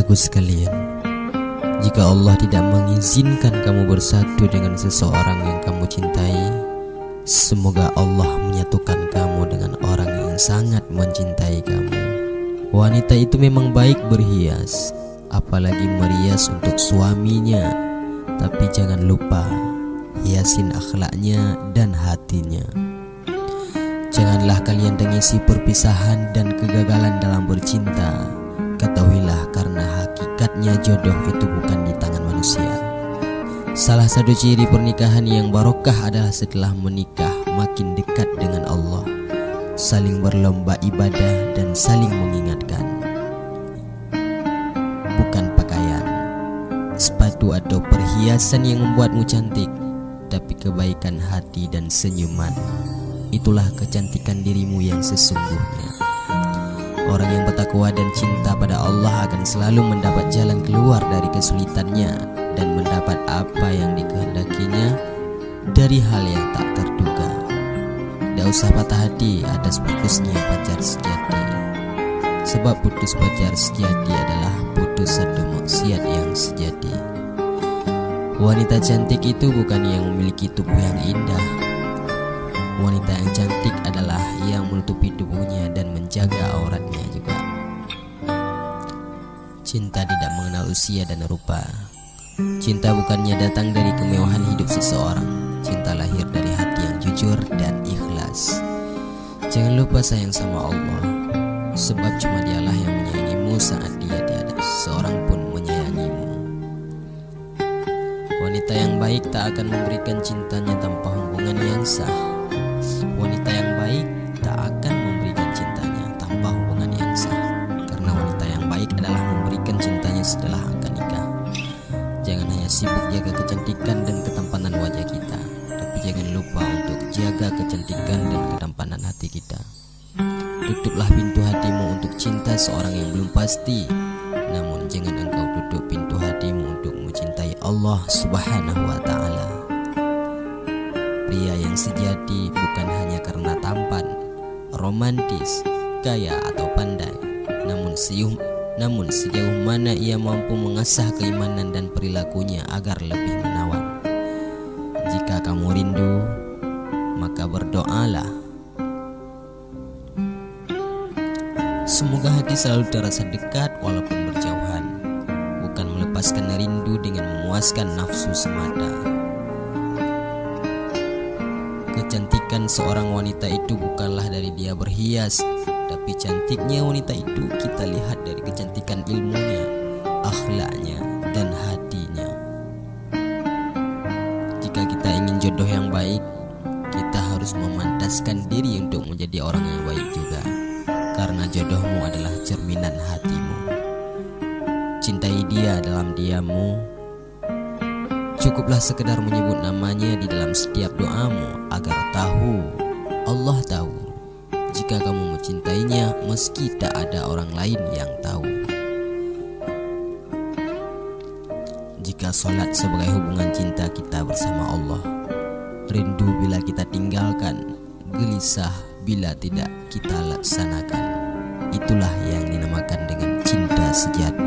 Cintaku sekalian, jika Allah tidak mengizinkan kamu bersatu dengan seseorang yang kamu cintai, semoga Allah menyatukan kamu dengan orang yang sangat mencintai kamu. Wanita itu memang baik berhias, apalagi merias untuk suaminya, tapi jangan lupa hiasin akhlaknya dan hatinya. Janganlah kalian tangisi perpisahan dan kegagalan dalam bercinta. Ketahuilah karena hakikatnya jodoh itu bukan di tangan manusia. Salah satu ciri pernikahan yang barokah adalah setelah menikah makin dekat dengan Allah, saling berlomba ibadah dan saling mengingatkan. Bukan pakaian, sepatu atau perhiasan yang membuatmu cantik, tapi kebaikan hati dan senyuman. Itulah kecantikan dirimu yang sesungguhnya. Orang yang bertakwa dan cinta pada Allah akan selalu mendapat jalan keluar dari kesulitannya dan mendapat apa yang dikehendakinya dari hal yang tak terduga. Tak usah patah hati atas putusnya pacar sejati, sebab putus pacar sejati adalah putus satu maksiat yang sejati. Wanita cantik itu bukan yang memiliki tubuh yang indah. Wanita yang cantik adalah yang menutupi tubuhnya dan menjaga auratnya juga. Cinta tidak mengenal usia dan rupa. Cinta bukannya datang dari kemewahan hidup seseorang. Cinta lahir dari hati yang jujur dan ikhlas. Jangan lupa sayang sama Allah, sebab cuma Dialah yang menyayangimu saat Dia tiada seorang pun menyayangimu. Wanita yang baik tak akan memberikan cintanya tanpa hubungan yang sah. Wanita yang baik tak akan memberikan cintanya tanpa hubungan yang sah, karena wanita yang baik adalah memberikan cintanya setelah akad nikah. Jangan hanya sibuk jaga kecantikan dan ketampanan wajah kita, tapi jangan lupa untuk jaga kecantikan dan ketampanan hati kita. Tutuplah pintu hatimu untuk cinta seorang yang belum pasti, namun jangan engkau tutup pintu hatimu untuk mencintai Allah Subhanahu wa Ta'ala. Pria yang sejati bukan hanya karena tampan, romantis, kaya atau pandai, namun sejauh mana ia mampu mengasah keimanan dan perilakunya agar lebih menawan. Jika kamu rindu, maka berdoalah. Semoga hati selalu terasa dekat walaupun berjauhan, bukan melepaskan rindu dengan memuaskan nafsu semata. Kecantikan seorang wanita itu bukanlah dari dia berhias, tapi cantiknya wanita itu kita lihat dari kecantikan ilmunya, akhlaknya, dan hatinya. Jika kita ingin jodoh yang baik, kita harus memantaskan diri untuk menjadi orang yang baik juga, karena jodohmu adalah cerminan hatimu. Cintai dia dalam diammu. Cukuplah sekedar menyebut namanya di dalam setiap doamu agar Allah tahu jika kamu mencintainya meski tak ada orang lain yang tahu. Jika sholat sebagai hubungan cinta kita bersama Allah, rindu bila kita tinggalkan, gelisah bila tidak kita laksanakan. Itulah yang dinamakan dengan cinta sejati.